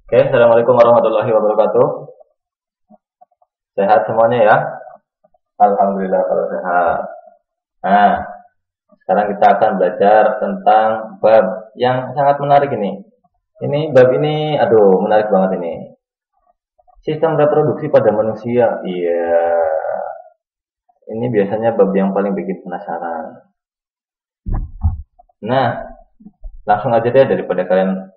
Oke, assalamualaikum warahmatullahi wabarakatuh. Sehat semuanya ya? Alhamdulillah kalau sehat. Nah, sekarang kita akan belajar tentang bab yang sangat menarik ini. Bab ini, aduh, menarik banget ini. Sistem reproduksi pada manusia. Iya, ini biasanya bab yang paling bikin penasaran. Nah, langsung aja deh daripada kalian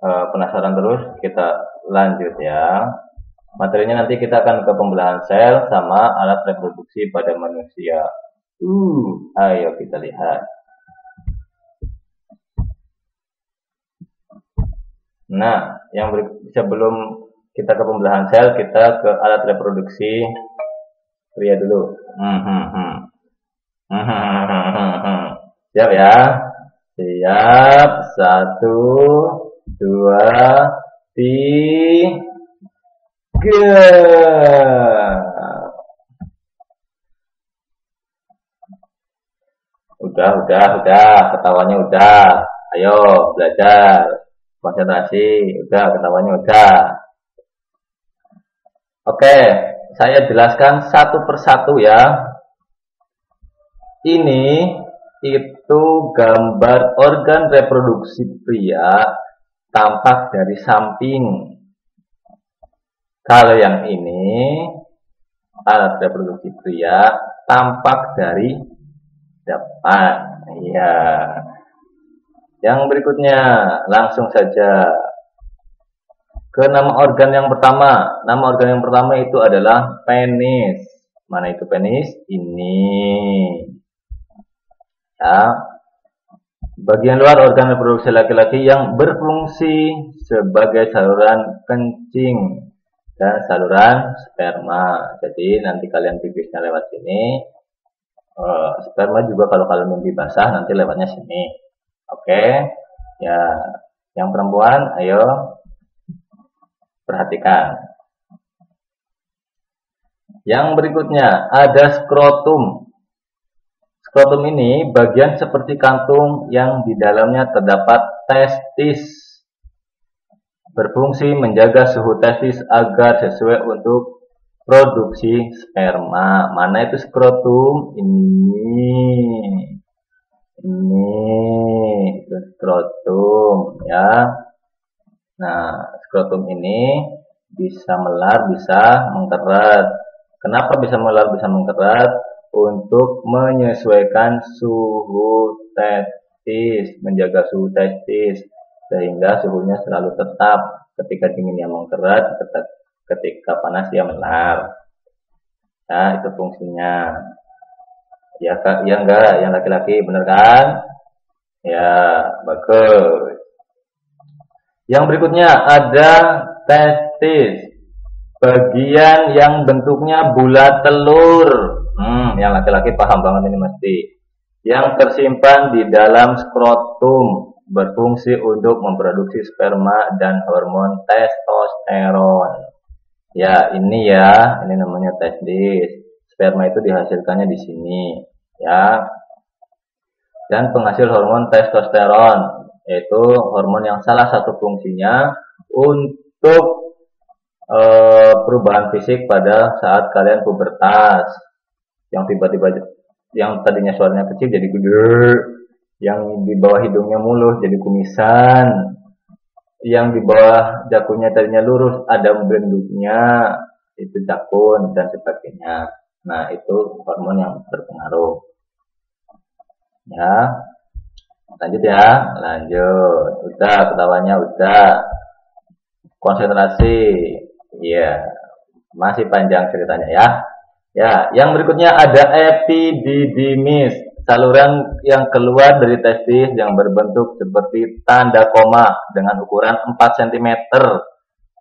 penasaran terus, kita lanjut ya. Materinya nanti kita akan ke pembelahan sel sama alat reproduksi pada manusia. Ayo kita lihat. Nah, sebelum kita ke pembelahan sel, kita ke alat reproduksi pria dulu. Siap ya? Siap. 1, 2, 3. Udah, ketawanya udah. Ayo belajar, konsentrasi. Udah, ketawanya udah. Oke, saya jelaskan satu persatu ya. Ini itu gambar organ reproduksi pria tampak dari samping. Kalau yang ini alat reproduksi pria tampak dari depan. Iya. Yang berikutnya langsung saja ke nama organ yang pertama. Nama organ yang pertama itu adalah penis. Mana itu penis? Ini. Ya. Bagian luar organ reproduksi laki-laki yang berfungsi sebagai saluran kencing dan saluran sperma. Jadi nanti kalian pipisnya lewat sini, sperma juga kalau kalian mimpi basah nanti lewatnya sini. Oke, ya. Yang perempuan, ayo perhatikan. Yang berikutnya ada skrotum. Skrotum ini bagian seperti kantung yang di dalamnya terdapat testis. Berfungsi menjaga suhu testis agar sesuai untuk produksi sperma. Mana itu skrotum? Ini itu skrotum ya. Nah, skrotum ini bisa melar, bisa mengkerat. Kenapa bisa melar, bisa mengkerat? Untuk menyesuaikan suhu testis, menjaga suhu testis sehingga suhunya selalu tetap. Ketika dinginnya mengkerat, ketika panas dia melar. Nah, itu fungsinya. Ya, ya enggak, yang laki-laki bener kan? Ya, bagus. Yang berikutnya ada testis. Bagian yang bentuknya bulat telur. Yang laki-laki paham banget ini mesti. Yang tersimpan di dalam skrotum. Berfungsi untuk memproduksi sperma dan hormon testosteron. Ya, ini namanya testis. Sperma itu dihasilkannya di sini, ya. Dan penghasil hormon testosteron, yaitu hormon yang salah satu fungsinya untuk perubahan fisik pada saat kalian pubertas. Yang tiba-tiba yang tadinya suaranya kecil jadi gede. Yang di bawah hidungnya mulus jadi kumisan, yang di bawah dakunya tadinya lurus ada belenduknya, itu dakun dan sebagainya. Nah, itu hormon yang berpengaruh. Ya, lanjut ya, lanjut. Udah, ketawanya udah. Konsentrasi, iya, masih panjang ceritanya ya. Ya, yang berikutnya ada epididymis. Saluran yang keluar dari testis yang berbentuk seperti tanda koma dengan ukuran 4 cm.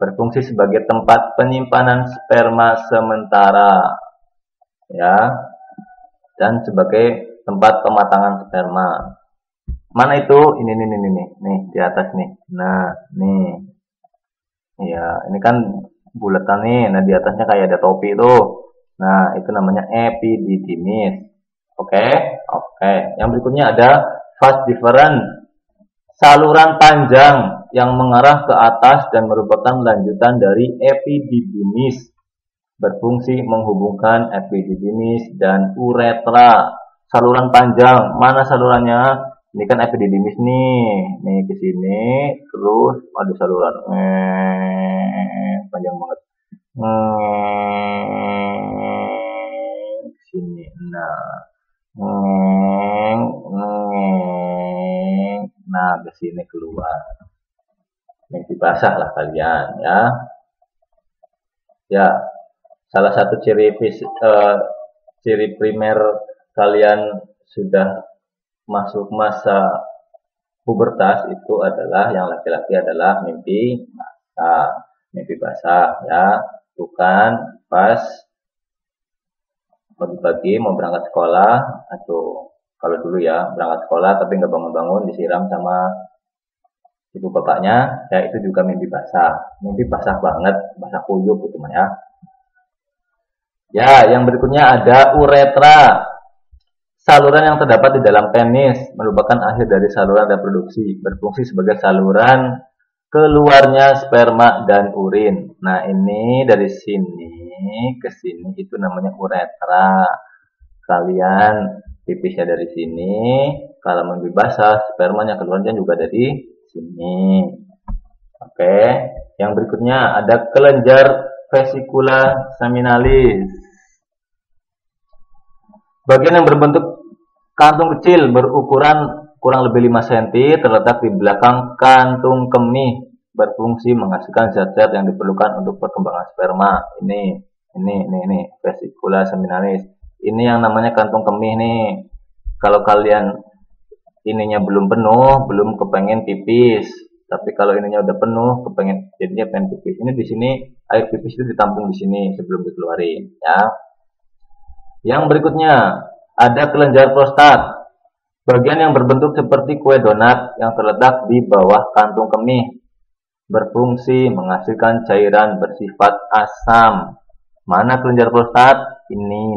Berfungsi sebagai tempat penyimpanan sperma sementara. Ya. Dan sebagai tempat pematangan sperma. Mana itu? Ini nih, di atas nih. Nah, nih. Ya, ini kan bulatan nih. Nah, di atasnya kayak ada topi tuh. Nah, itu namanya epididymis. Oke. Yang berikutnya ada vas deferens, saluran panjang yang mengarah ke atas dan merupakan lanjutan dari epididymis, berfungsi menghubungkan epididymis dan uretra. Saluran panjang, mana salurannya? Ini kan epididymis nih ke sini, terus ada saluran panjang banget. Ke sini. Nah, ke sini keluar. Mimpi basah lah kalian ya. Ya, salah satu ciri primer kalian sudah masuk masa pubertas itu adalah yang laki-laki adalah mimpi basah ya, bukan pas pagi-pagi mau berangkat sekolah atau kalau dulu ya berangkat sekolah tapi nggak bangun-bangun disiram sama ibu bapaknya, ya itu juga mimpi basah banget, basah kuyup gitu ya. Ya, yang berikutnya ada uretra. Saluran yang terdapat di dalam penis merupakan akhir dari saluran reproduksi, berfungsi sebagai saluran keluarnya sperma dan urin. Nah, ini dari sini ke sini itu namanya uretra. Kalian pipisnya dari sini, kalau mimpi basah, spermanya keluarnya juga dari sini. Oke, yang berikutnya ada kelenjar vesicula seminalis. Bagian yang berbentuk kantung kecil berukuran kurang lebih 5 cm terletak di belakang kantung kemih, berfungsi menghasilkan zat-zat yang diperlukan untuk perkembangan sperma. Ini vesicula seminalis. Ini yang namanya kantung kemih nih. Kalau kalian ininya belum penuh, belum kepengen pipis. Tapi kalau ininya udah penuh, kepengen jadinya pengen pipis. Ini di sini air pipis itu ditampung di sini sebelum dikeluarin, ya. Yang berikutnya ada kelenjar prostat. Bagian yang berbentuk seperti kue donat yang terletak di bawah kantung kemih, berfungsi menghasilkan cairan bersifat asam. Mana kelenjar prostat? Ini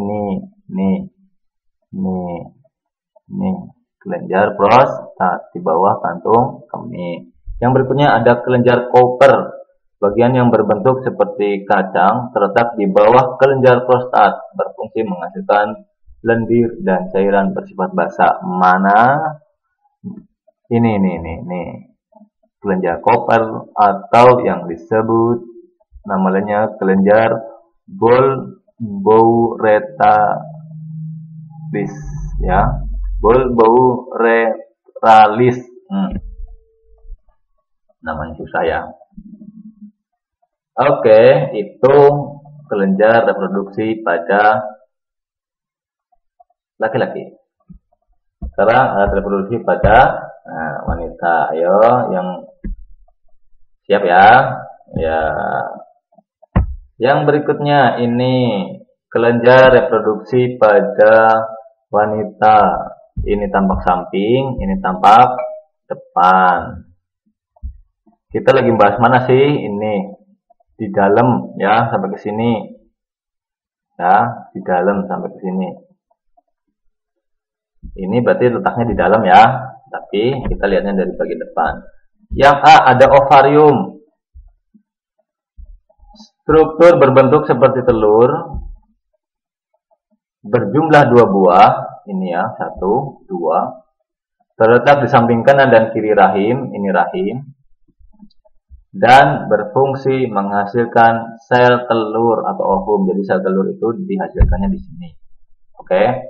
kelenjar prostat di bawah kantung kemih. Yang berikutnya ada kelenjar Cooper. Bagian yang berbentuk seperti kacang terletak di bawah kelenjar prostat, berfungsi menghasilkan lendir dan cairan bersifat basah. Mana? Ini. Kelenjar Cooper atau yang disebut namanya kelenjar bulbourethralis ya. Bulbourethralis. Namanya susah ya. Oke, itu kelenjar reproduksi pada laki-laki. Sekarang alat reproduksi pada wanita. Ayo, yang siap ya. Ya. Yang berikutnya ini kelenjar reproduksi pada wanita. Ini tampak samping, ini tampak depan. Kita lagi bahas mana sih? Ini di dalam ya, sampai ke sini. Ya, di dalam sampai ke sini. Ini berarti letaknya di dalam ya, tapi kita lihatnya dari bagian depan. Yang A ada ovarium. Struktur berbentuk seperti telur, berjumlah 2 buah. Ini ya, 1, 2. Terletak di samping kanan dan kiri rahim. Ini rahim. Dan berfungsi menghasilkan sel telur atau ovum. Jadi sel telur itu dihasilkannya di sini. Oke.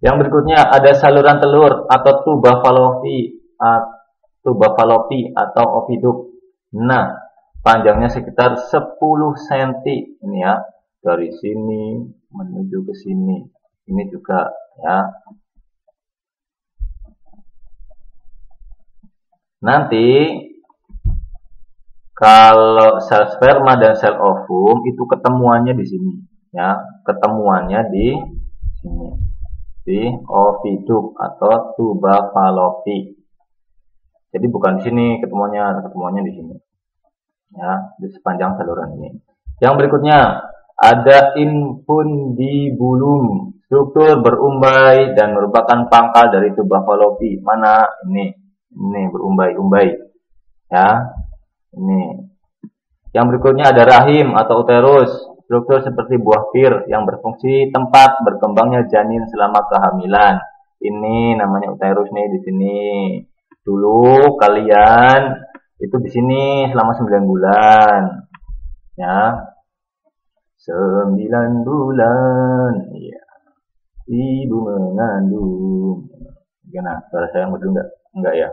Yang berikutnya ada saluran telur atau tuba fallopi atau oviduk. Nah, panjangnya sekitar 10 cm. Ini ya, dari sini menuju ke sini. Ini juga ya. Nanti kalau sel sperma dan sel ovum itu ketemuannya di sini, ya, ketemuannya di sini, di oviduk atau tuba fallopi. Jadi bukan di sini ketemuannya di sini, ya, di sepanjang saluran ini. Yang berikutnya ada infundibulum, struktur berumbai dan merupakan pangkal dari tuba fallopi. Mana ini berumbai-umbai. Ya, ini. Yang berikutnya ada rahim atau uterus, struktur seperti buah pir yang berfungsi tempat berkembangnya janin selama kehamilan. Ini namanya uterus nih di sini. Dulu kalian itu di sini selama 9 bulan. Ya. 9 bulan. Iya. Ibu mengandung. Gimana? Suara saya merdu enggak? Enggak ya.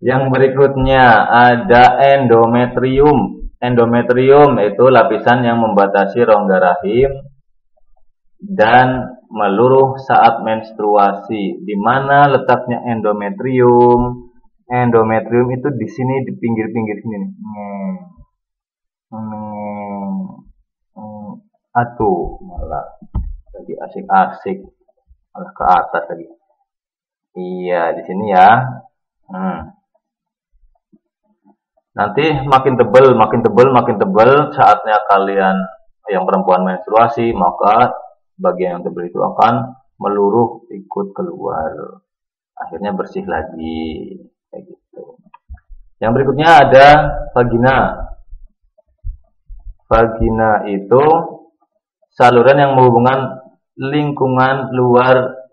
Yang berikutnya ada endometrium. Endometrium itu lapisan yang membatasi rongga rahim dan meluruh saat menstruasi. Di mana letaknya endometrium? Endometrium itu di sini, di pinggir-pinggir sini nih. Aduh, malah jadi asik-asik, malah ke atas lagi. Iya, di sini ya. Nanti makin tebel saatnya kalian yang perempuan menstruasi, maka bagian yang tebel itu akan meluruh ikut keluar. Akhirnya bersih lagi, kayak gitu. Yang berikutnya ada vagina. Vagina itu saluran yang menghubungkan lingkungan luar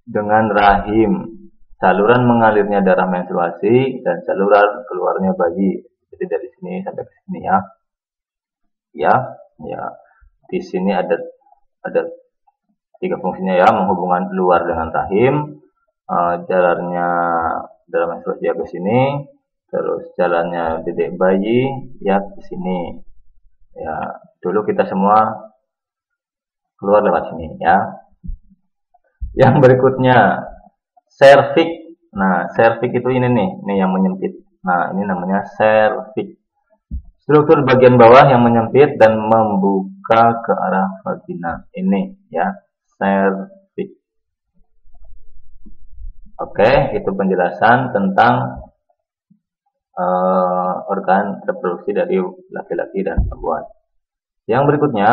dengan rahim. Saluran mengalirnya darah menstruasi dan saluran keluarnya bayi. Jadi dari sini sampai ke sini ya. Ya. Di sini ada 3 fungsinya ya, menghubungkan luar dengan rahim, jalannya darah menstruasi ya ke sini, terus jalannya dedek bayi ya ke sini. Ya, dulu kita semua keluar lewat sini ya. Yang berikutnya serviks. Nah, serviks itu ini nih yang menyempit. Nah, ini namanya serviks. Struktur bagian bawah yang menyempit dan membuka ke arah vagina. Ini ya, serviks. Oke, itu penjelasan tentang organ reproduksi dari laki-laki dan perempuan. Yang berikutnya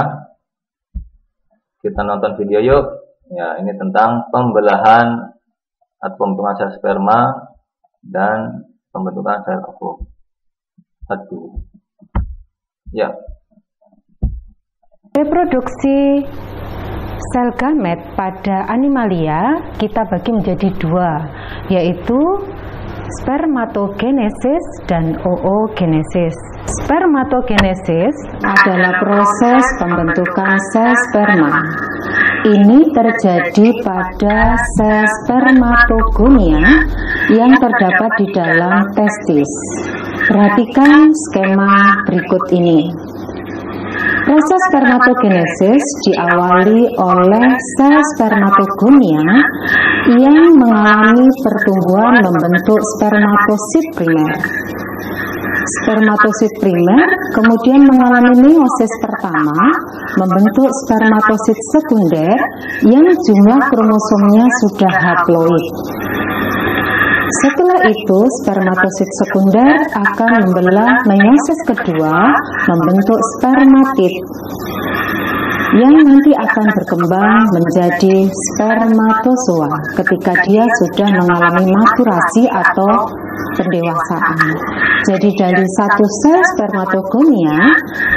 kita nonton video yuk. Ya, ini tentang pembelahan atau pembentukan sel sperma dan pembentukan sel ovum. Ya. Reproduksi sel gamet pada animalia kita bagi menjadi 2, yaitu spermatogenesis dan oogenesis. Spermatogenesis adalah proses pembentukan sel sperma. Ini terjadi pada sel spermatogonia yang terdapat di dalam testis. Perhatikan skema berikut ini. Proses spermatogenesis diawali oleh sel spermatogonia yang mengalami pertumbuhan membentuk spermatosit primer. Spermatosit primer kemudian mengalami meiosis pertama, membentuk spermatosit sekunder yang jumlah kromosomnya sudah haploid. Setelah itu, spermatosit sekunder akan membelah meiosis kedua, membentuk spermatid, yang nanti akan berkembang menjadi spermatozoa ketika dia sudah mengalami maturasi atau pendewasaan. Jadi dari satu sel spermatogonia,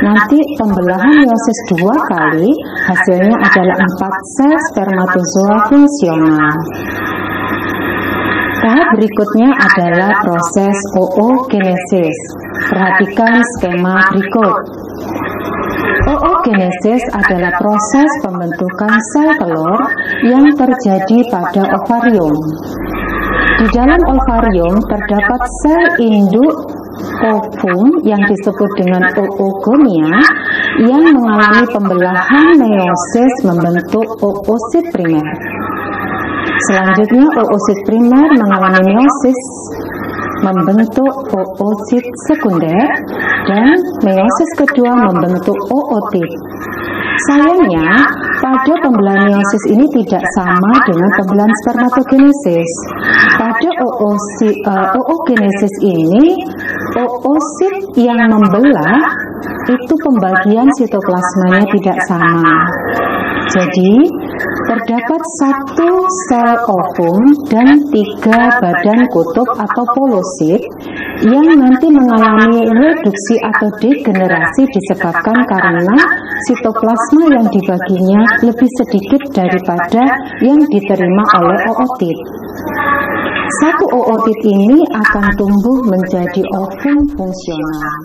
nanti pembelahan meiosis 2 kali, hasilnya adalah 4 sel spermatozoa fungsional. Tahap berikutnya adalah proses oogenesis. Perhatikan skema berikut. Oogenesis adalah proses pembentukan sel telur yang terjadi pada ovarium. Di dalam ovarium terdapat sel induk ovum yang disebut dengan oogonia yang mengalami pembelahan meiosis membentuk oosit primer. Selanjutnya oosit primer mengalami meiosis membentuk oosit sekunder dan meiosis kedua membentuk ootid. Sayangnya, pada pembelahan meiosis ini tidak sama dengan pembelahan spermatogenesis. Pada oogenesis ini, oosit yang membelah itu pembagian sitoplasmanya tidak sama. Jadi, terdapat satu sel ovum dan 3 badan kutub atau polosit yang nanti mengalami reduksi atau degenerasi disebabkan karena sitoplasma yang dibaginya lebih sedikit daripada yang diterima oleh ootit. Satu ootit ini akan tumbuh menjadi ovum fungsional.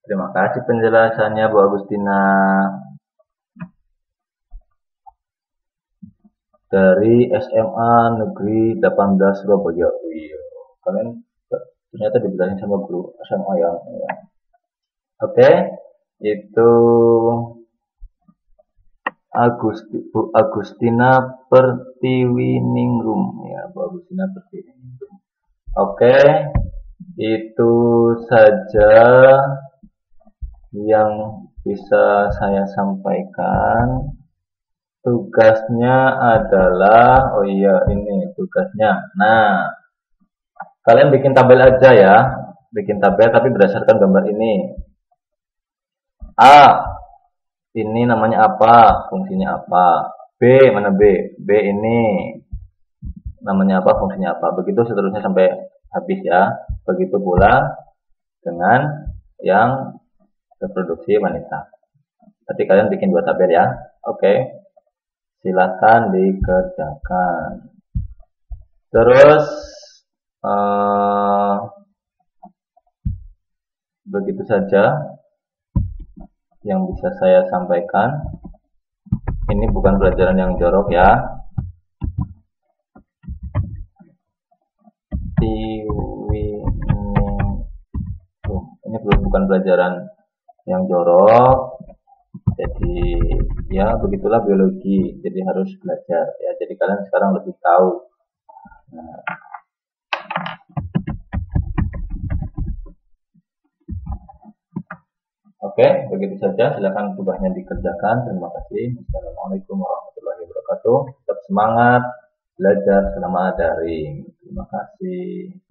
Terima kasih penjelasannya Bu Agustina. Dari SMA Negeri 18 Surabaya. Iya, kalian ternyata dibilangin sama guru SMA ya. Oke, itu Bu Agustina Pertiwiningrum ya, Bu Agustina Pertiwiningrum. Oke, itu saja yang bisa saya sampaikan. Tugasnya adalah, oh iya ini tugasnya. Nah, kalian bikin tabel aja ya, bikin tabel tapi berdasarkan gambar ini. A, ini namanya apa, fungsinya apa. B, mana B? B ini namanya apa, fungsinya apa. Begitu seterusnya sampai habis ya. Begitu pula dengan yang reproduksi wanita. Nanti kalian bikin 2 tabel ya. Oke. Silakan dikerjakan. Terus begitu saja yang bisa saya sampaikan. Ini bukan pelajaran yang jorok ya. Ini bukan pelajaran yang jorok. Jadi ya begitulah biologi, jadi harus belajar ya. Jadi kalian sekarang lebih tahu. Nah, oke, begitu saja. Silakan tugasnya dikerjakan. Terima kasih. Assalamualaikum warahmatullahi wabarakatuh. Tetap semangat belajar selama daring. Terima kasih.